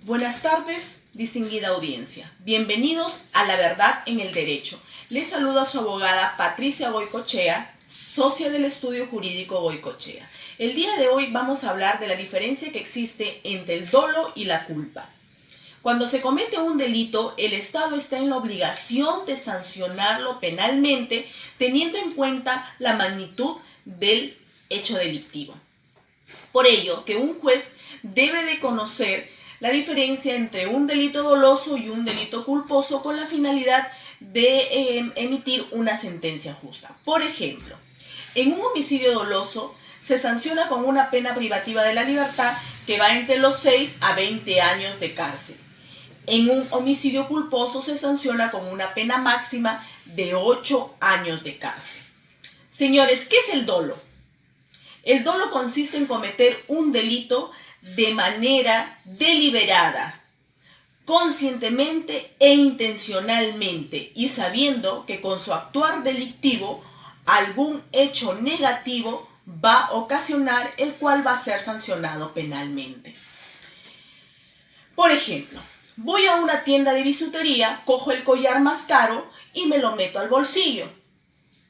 Buenas tardes, distinguida audiencia. Bienvenidos a La Verdad en el Derecho. Les saluda su abogada Patricia Goicoechea, socia del estudio jurídico Goicoechea. El día de hoy vamos a hablar de la diferencia que existe entre el dolo y la culpa. Cuando se comete un delito, el Estado está en la obligación de sancionarlo penalmente, teniendo en cuenta la magnitud del hecho delictivo. Por ello, que un juez debe de conocer la diferencia entre un delito doloso y un delito culposo con la finalidad de emitir una sentencia justa. Por ejemplo, en un homicidio doloso se sanciona con una pena privativa de la libertad que va entre los 6 a 20 años de cárcel. En un homicidio culposo se sanciona con una pena máxima de 8 años de cárcel. Señores, ¿qué es el dolo? El dolo consiste en cometer un delito de manera deliberada, conscientemente e intencionalmente, y sabiendo que con su actuar delictivo algún hecho negativo va a ocasionar, el cual va a ser sancionado penalmente. Por ejemplo, voy a una tienda de bisutería, cojo el collar más caro y me lo meto al bolsillo.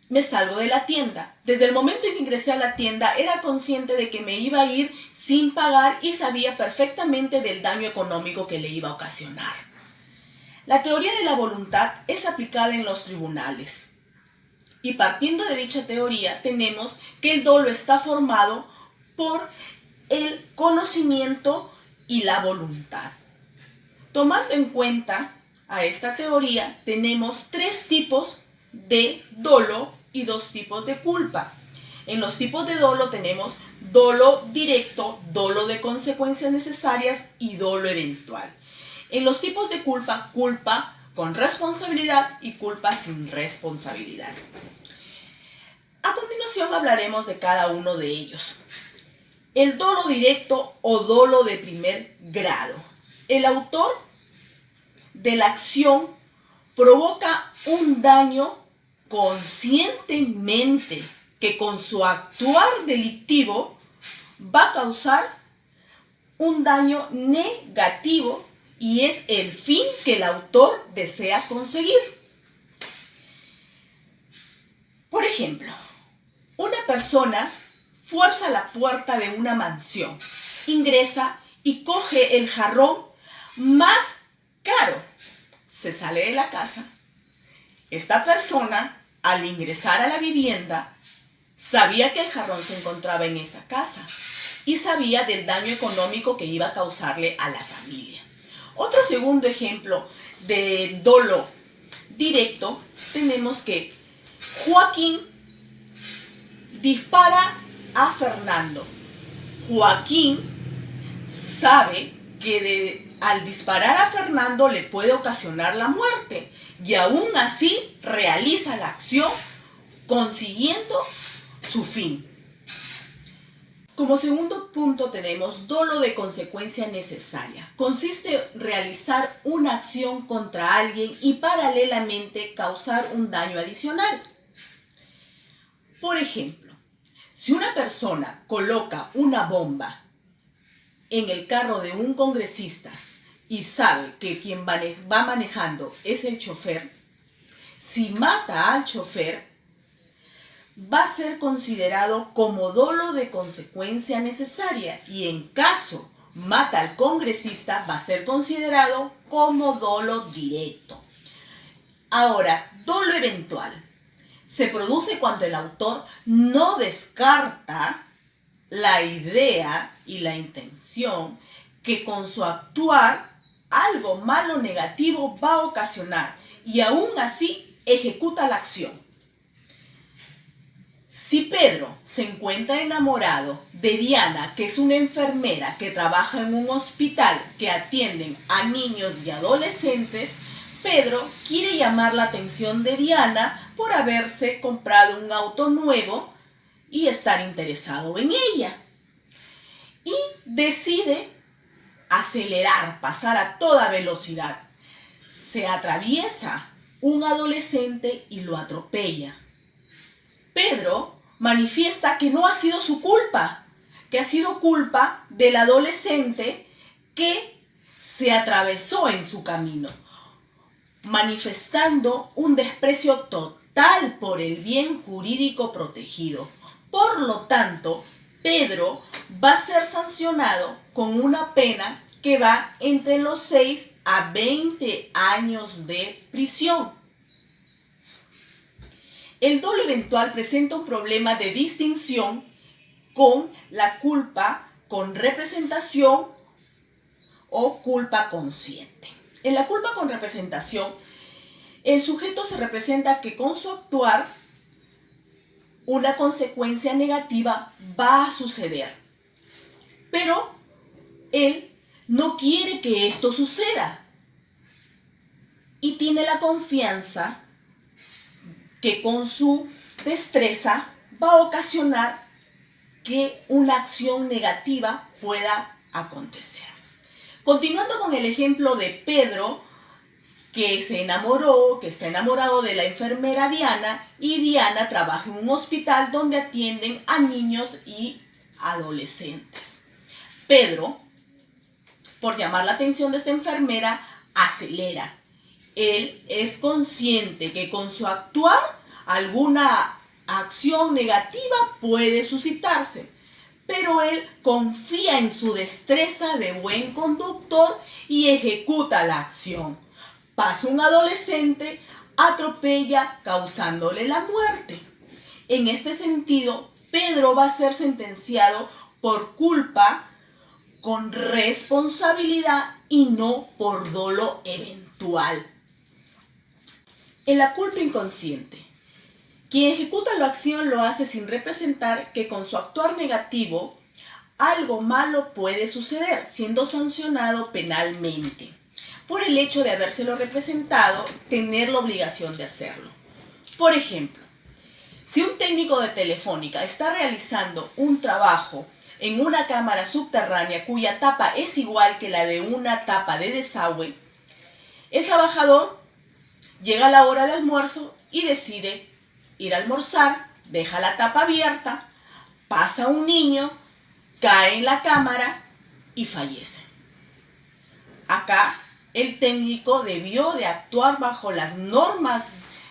Me salgo de la tienda. Desde el momento en que ingresé a la tienda era consciente de que me iba a ir sin pagar y sabía perfectamente del daño económico que le iba a ocasionar. La teoría de la voluntad es aplicada en los tribunales. Y partiendo de dicha teoría tenemos que el dolo está formado por el conocimiento y la voluntad. Tomando en cuenta a esta teoría, tenemos 3 tipos de dolo y 2 tipos de culpa. En los tipos de dolo tenemos dolo directo, dolo de consecuencias necesarias y dolo eventual. En los tipos de culpa, culpa con responsabilidad y culpa sin responsabilidad. A continuación hablaremos de cada uno de ellos. El dolo directo o dolo de primer grado. El autor de la acción provoca un daño conscientemente que con su actuar delictivo va a causar un daño negativo y es el fin que el autor desea conseguir. Por ejemplo, una persona fuerza la puerta de una mansión, ingresa y coge el jarrón más caro. Se sale de la casa. Esta persona, al ingresar a la vivienda, sabía que el jarrón se encontraba en esa casa y sabía del daño económico que iba a causarle a la familia. Otro segundo ejemplo de dolo directo, tenemos que Joaquín dispara a Fernando. Joaquín sabe que al disparar a Fernando le puede ocasionar la muerte y aún así realiza la acción consiguiendo su fin. Como segundo punto tenemos dolo de consecuencia necesaria. Consiste en realizar una acción contra alguien y paralelamente causar un daño adicional. Por ejemplo, si una persona coloca una bomba en el carro de un congresista y sabe que quien va manejando es el chofer, si mata al chofer, va a ser considerado como dolo de consecuencia necesaria y en caso mata al congresista va a ser considerado como dolo directo. Ahora, dolo eventual se produce cuando el autor no descarta la idea y la intención que con su actuar algo malo o negativo va a ocasionar y aún así ejecuta la acción. Si Pedro se encuentra enamorado de Diana, que es una enfermera que trabaja en un hospital que atienden a niños y adolescentes, Pedro quiere llamar la atención de Diana por haberse comprado un auto nuevo y estar interesado en ella. Y decide acelerar, pasar a toda velocidad. Se atraviesa un adolescente y lo atropella. Pedro manifiesta que no ha sido su culpa, que ha sido culpa del adolescente que se atravesó en su camino, manifestando un desprecio total por el bien jurídico protegido. Por lo tanto, Pedro va a ser sancionado con una pena que va entre los 6 a 20 años de prisión. El dolo eventual presenta un problema de distinción con la culpa con representación o culpa consciente. En la culpa con representación, el sujeto se representa que con su actuar una consecuencia negativa va a suceder, pero él no quiere que esto suceda y tiene la confianza que con su destreza va a ocasionar que una acción negativa pueda acontecer. Continuando con el ejemplo de Pedro, que se enamoró, que está enamorado de la enfermera Diana, y Diana trabaja en un hospital donde atienden a niños y adolescentes. Pedro, por llamar la atención de esta enfermera, acelera. Él es consciente que con su actuar alguna acción negativa puede suscitarse, pero él confía en su destreza de buen conductor y ejecuta la acción. Pasa un adolescente, atropella, causándole la muerte. En este sentido, Pedro va a ser sentenciado por culpa con responsabilidad y no por dolo eventual. En la culpa inconsciente, quien ejecuta la acción lo hace sin representar que con su actuar negativo algo malo puede suceder, siendo sancionado penalmente. Por el hecho de habérselo representado, tener la obligación de hacerlo. Por ejemplo, si un técnico de Telefónica está realizando un trabajo en una cámara subterránea cuya tapa es igual que la de una tapa de desagüe, el trabajador llega a la hora de almuerzo y decide ir a almorzar, deja la tapa abierta, pasa un niño, cae en la cámara y fallece. Acá el técnico debió de actuar bajo las normas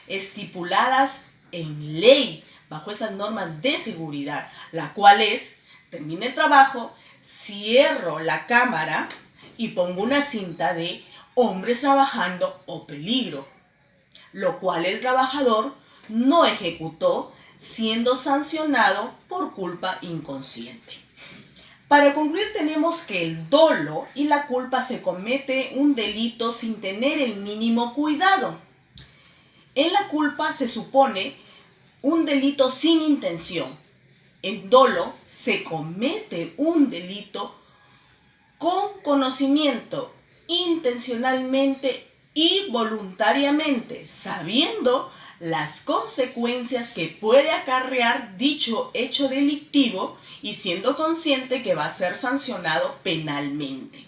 estipuladas en ley, bajo esas normas de seguridad, la cual es: termina el trabajo, cierro la cámara y pongo una cinta de hombres trabajando o peligro, lo cual el trabajador no ejecutó, siendo sancionado por culpa inconsciente. Para concluir, tenemos que el dolo y la culpa se comete un delito sin tener el mínimo cuidado. En la culpa se supone un delito sin intención. En dolo se comete un delito con conocimiento, intencionalmente y voluntariamente, sabiendo las consecuencias que puede acarrear dicho hecho delictivo y siendo consciente que va a ser sancionado penalmente.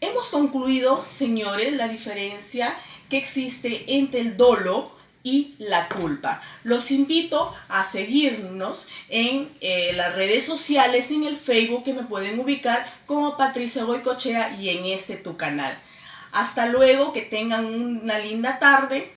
Hemos concluido, señores, la diferencia que existe entre el dolo y la culpa. Los invito a seguirnos en las redes sociales, en el Facebook, que me pueden ubicar como Patricia Goicoechea, y en tu canal. Hasta luego, que tengan una linda tarde.